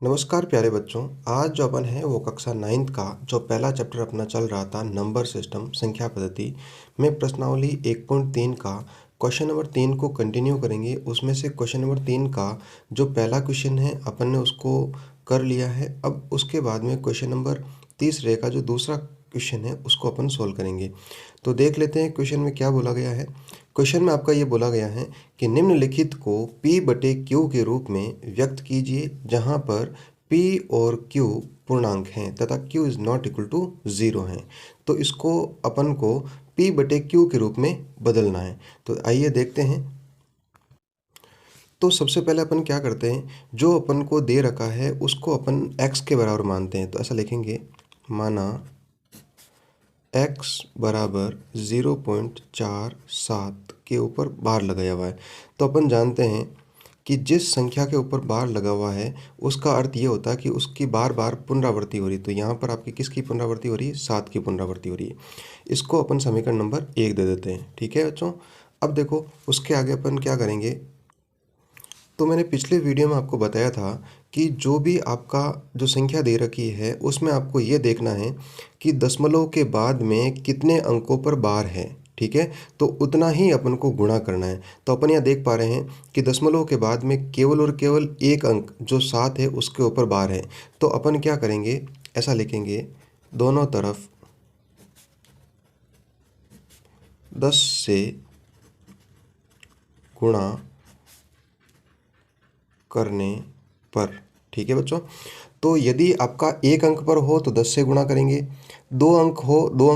नमस्कार प्यारे बच्चों। आज जो अपन है वो कक्षा 9th का जो पहला चैप्टर अपना चल रहा था नंबर सिस्टम संख्या पद्धति में प्रश्नावली 1.3 का क्वेश्चन नंबर 3 को कंटिन्यू करेंगे। उसमें से क्वेश्चन नंबर 3 का जो पहला क्वेश्चन है अपन ने उसको कर लिया है। अब उसके बाद में क्वेश्चन नंबर तीसरे का जो दूसरा क्वेश्चन है उसको अपन सोल्व करेंगे। तो देख लेते हैं क्वेश्चन में क्या बोला गया है। क्वेश्चन में आपका ये बोला गया है कि निम्नलिखित को P/Q के रूप में व्यक्त कीजिए जहां पर P और Q पूर्णांक हैं तथा Q is not equal to 0 है। तो इसको अपन को P/Q के रूप में बदलना है। तो आइए देखते हैं। तो सबसे पहले अपन क्या करते हैं, जो अपन को दे रखा है उसको अपन x के बराबर मानते हैं। तो ऐसा लिखेंगे, माना x बराबर 0.47 के ऊपर बार लगाया हुआ है। तो अपन जानते हैं कि जिस संख्या के ऊपर बार लगा हुआ है उसका अर्थ ये होता है कि उसकी बार बार पुनरावृत्ति हो रही है। तो यहाँ पर आपकी किसकी पुनरावृत्ति हो रही है? 7 की पुनरावृत्ति हो रही है। इसको अपन समीकरण नंबर 1 दे देते हैं। ठीक है बच्चों। अब देखो उसके आगे अपन क्या करेंगे। तो मैंने पिछले वीडियो में आपको बताया था कि जो भी आपका जो संख्या दे रखी है उसमें आपको ये देखना है कि दशमलव के बाद में कितने अंकों पर बार है। ठीक है, तो उतना ही अपन को गुणा करना है। तो अपन यहाँ देख पा रहे हैं कि दशमलव के बाद में केवल और केवल एक अंक जो 7 है उसके ऊपर बार है। तो अपन क्या करेंगे, ऐसा लिखेंगे, दोनों तरफ 10 से गुणा करने पर। ठीक है बच्चों। तो यदि आपका एक अंक पर हो तो 10 से गुणा करेंगे, दो अंक हो, दो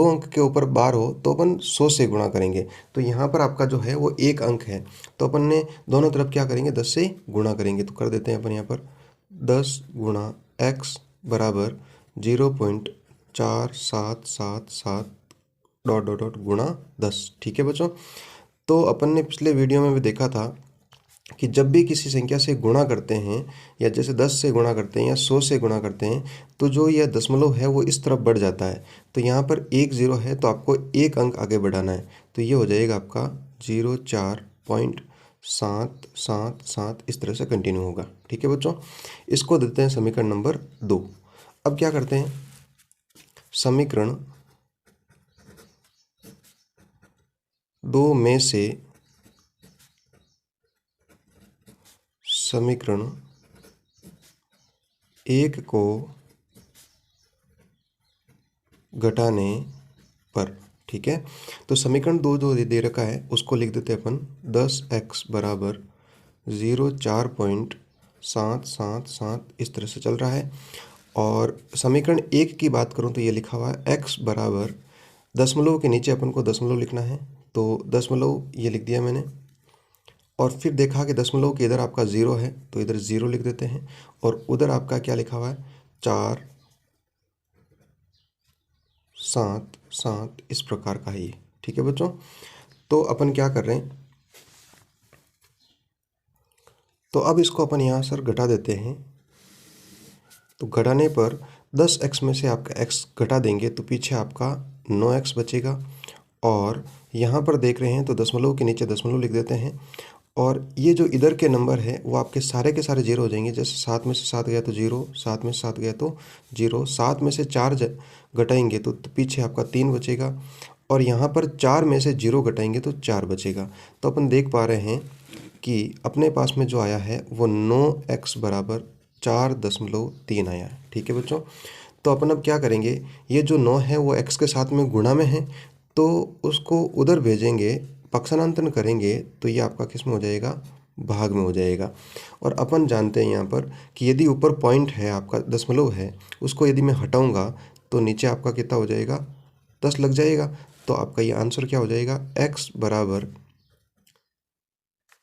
अंक के ऊपर बार हो तो अपन 100 से गुणा करेंगे। तो यहाँ पर आपका जो है वो एक अंक है तो अपन ने दोनों तरफ क्या करेंगे, 10 से गुणा करेंगे। तो कर देते हैं अपन यहाँ पर 10 गुणा x बराबर 0.4777 डॉट डॉट डॉट गुणा 10। ठीक है बच्चों। तो अपन ने पिछले वीडियो में भी देखा था कि जब भी किसी संख्या से गुणा करते हैं या जैसे 10 से गुणा करते हैं या 100 से गुणा करते हैं तो जो यह दशमलव है वो इस तरफ बढ़ जाता है। तो यहाँ पर 1 0 है तो आपको एक अंक आगे बढ़ाना है। तो ये हो जाएगा आपका 04.777, इस तरह से कंटिन्यू होगा। ठीक है बच्चों। इसको देते हैं समीकरण नंबर 2। अब क्या करते हैं, समीकरण 2 में से समीकरण 1 को घटाने पर। ठीक है, तो समीकरण 2 जो दे रखा है उसको लिख देते हैं अपन 10x बराबर 04.777, इस तरह से चल रहा है। और समीकरण 1 की बात करूं तो ये लिखा हुआ है x बराबर, दशमलव के नीचे अपन को दशमलव लिखना है तो दशमलव ये लिख दिया मैंने। और फिर देखा कि दशमलव के इधर आपका 0 है तो इधर 0 लिख देते हैं। और उधर आपका क्या लिखा हुआ है, 4 7 7, इस प्रकार का है ये। ठीक है बच्चों। तो अपन क्या कर रहे हैं, तो अब इसको अपन यहाँ सर घटा देते हैं। तो घटाने पर 10x में से आपका x घटा देंगे तो पीछे आपका 9x बचेगा। और यहाँ पर देख रहे हैं तो दशमलव के नीचे दशमलव लिख देते हैं। और ये जो इधर के नंबर है वो आपके सारे के सारे 0 हो जाएंगे। जैसे 7 में से 7 गया तो 0, 7 में से 7 गया तो 0, 7 में से 4 घटाएंगे तो पीछे आपका 3 बचेगा। और यहाँ पर 4 में से 0 घटाएंगे तो 4 बचेगा। तो अपन देख पा रहे हैं कि अपने पास में जो आया है वो 9x बराबर 4.3 आया है। ठीक है बच्चों। तो अपन अब क्या करेंगे, ये जो 9 है वो x के साथ में गुणा में है तो उसको उधर भेजेंगे, पक्षांतरण करेंगे तो ये आपका किस में हो जाएगा, भाग में हो जाएगा। और अपन जानते हैं यहाँ पर कि यदि ऊपर पॉइंट है आपका दशमलव है उसको यदि मैं हटाऊंगा तो नीचे आपका कितना हो जाएगा, 10 लग जाएगा। तो आपका ये आंसर क्या हो जाएगा, x बराबर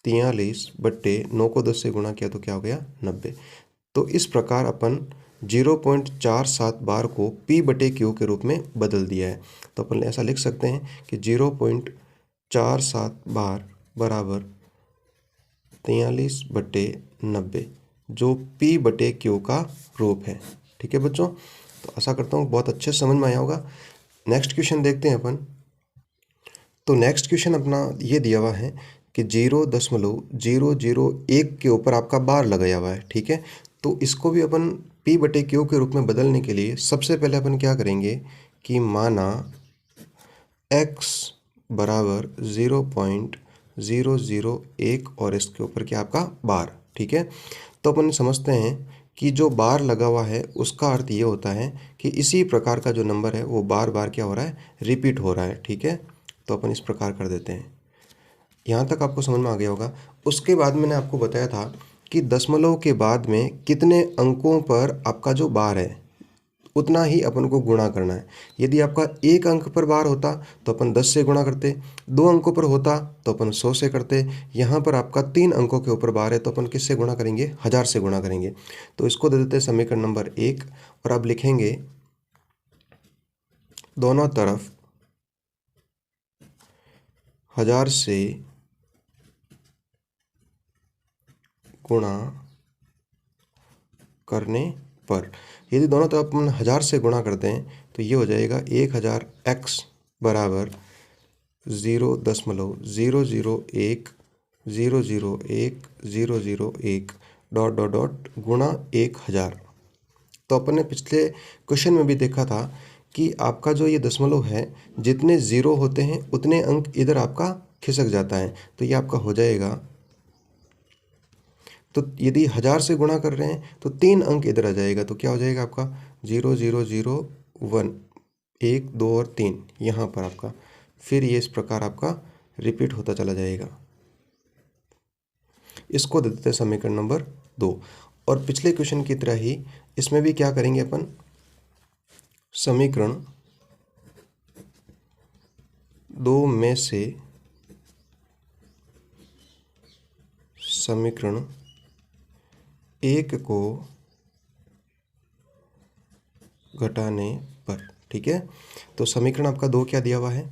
43/9 को 10 से गुणा किया तो क्या हो गया, 90। तो इस प्रकार अपन 0.47 बार को P/Q के रूप में बदल दिया है। तो अपन ऐसा लिख सकते हैं कि 0.47 बार बराबर 43/90 जो P/Q का रूप है। ठीक है बच्चों। तो आशा करता हूँ बहुत अच्छे से समझ में आया होगा। नेक्स्ट क्वेश्चन देखते हैं अपन। तो नेक्स्ट क्वेश्चन अपना ये दिया हुआ है कि 0.001 के ऊपर आपका बार लगाया हुआ है। ठीक है, तो इसको भी अपन P/Q के रूप में बदलने के लिए सबसे पहले अपन क्या करेंगे कि माना x बराबर 0.001 और इसके ऊपर क्या आपका बार, ठीक है। तो अपन समझते हैं कि जो बार लगा हुआ है उसका अर्थ ये होता है कि इसी प्रकार का जो नंबर है वो बार बार क्या हो रहा है, रिपीट हो रहा है, ठीक है। तो अपन इस प्रकार कर देते हैं। यहाँ तक आपको समझ में आ गया होगा। उसके बाद मैंने आपको बताया था कि दशमलव के बाद में कितने अंकों पर आपका जो बार है उतना ही अपन को गुणा करना है। यदि आपका 1 अंक पर बार होता तो अपन 10 से गुणा करते, 2 अंकों पर होता तो अपन 100 से करते। यहाँ पर आपका 3 अंकों के ऊपर बार है तो अपन किससे गुणा करेंगे, 1000 से गुणा करेंगे। तो इसको दे देते हैं समीकरण नंबर 1 और अब लिखेंगे दोनों तरफ 1000 से गुणा करने पर, यदि दोनों तरफ अपन 1000 से गुणा करते हैं तो ये हो जाएगा 1000 x बराबर 0.001 डॉट डॉट डॉट गुणा 1000। तो अपन ने पिछले क्वेश्चन में भी देखा था कि आपका जो ये दशमलव है जितने ज़ीरो होते हैं उतने अंक इधर आपका खिसक जाता है। तो ये आपका हो जाएगा, तो यदि 1000 से गुणा कर रहे हैं तो 3 अंक इधर आ जाएगा। तो क्या हो जाएगा आपका 0001, 1 2 और 3 यहाँ पर आपका, फिर ये इस प्रकार आपका रिपीट होता चला जाएगा। इसको दे देते हैं समीकरण नंबर 2। और पिछले क्वेश्चन की तरह ही इसमें भी क्या करेंगे अपन, समीकरण 2 में से समीकरण 1 को घटाने पर, ठीक है। तो समीकरण आपका 2 क्या दिया हुआ है,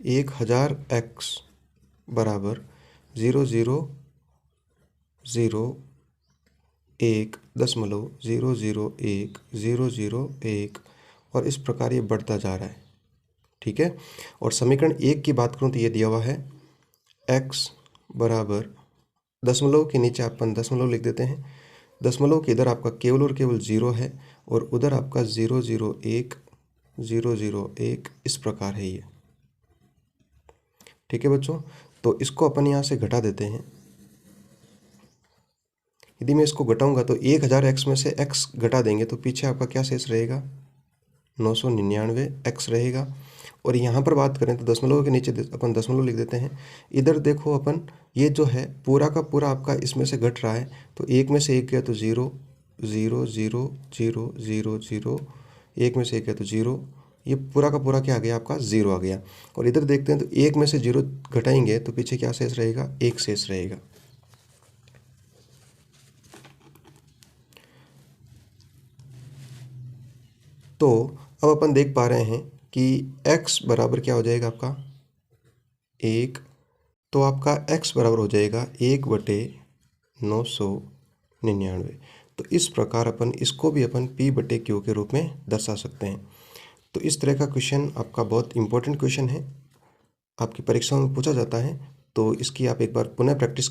1000 x बराबर 0.001 और इस प्रकार ये बढ़ता जा रहा है, ठीक है। और समीकरण 1 की बात करूँ तो ये दिया हुआ है x बराबर, दशमलव के नीचे अपन दशमलव लिख देते हैं, दशमलव के इधर आपका केवल और केवल 0 है और उधर आपका 001 इस प्रकार है ये, ठीक है बच्चों। तो इसको अपन यहाँ से घटा देते हैं। यदि मैं इसको घटाऊंगा तो 1000 x में से x घटा देंगे तो पीछे आपका क्या शेष रहेगा, 999 x रहेगा। और यहाँ पर बात करें तो दशमलव के नीचे अपन दशमलव लिख देते हैं। इधर देखो अपन ये जो है पूरा का पूरा आपका इसमें से घट रहा है, तो 1 में से 1 गया तो 0, 0 0 0 0 0, 1 में से 1 गया तो 0, ये पूरा का पूरा क्या आ गया आपका 0 आ गया। और इधर देखते हैं तो 1 में से 0 घटाएंगे तो पीछे क्या शेष रहेगा, 1 शेष रहेगा। तो अब अपन देख पा रहे हैं कि x बराबर क्या हो जाएगा आपका 1, तो आपका x बराबर हो जाएगा 1/999। तो इस प्रकार अपन इसको भी अपन P/Q के रूप में दर्शा सकते हैं। तो इस तरह का क्वेश्चन आपका बहुत इंपॉर्टेंट क्वेश्चन है, आपकी परीक्षाओं में पूछा जाता है। तो इसकी आप एक बार पुनः प्रैक्टिस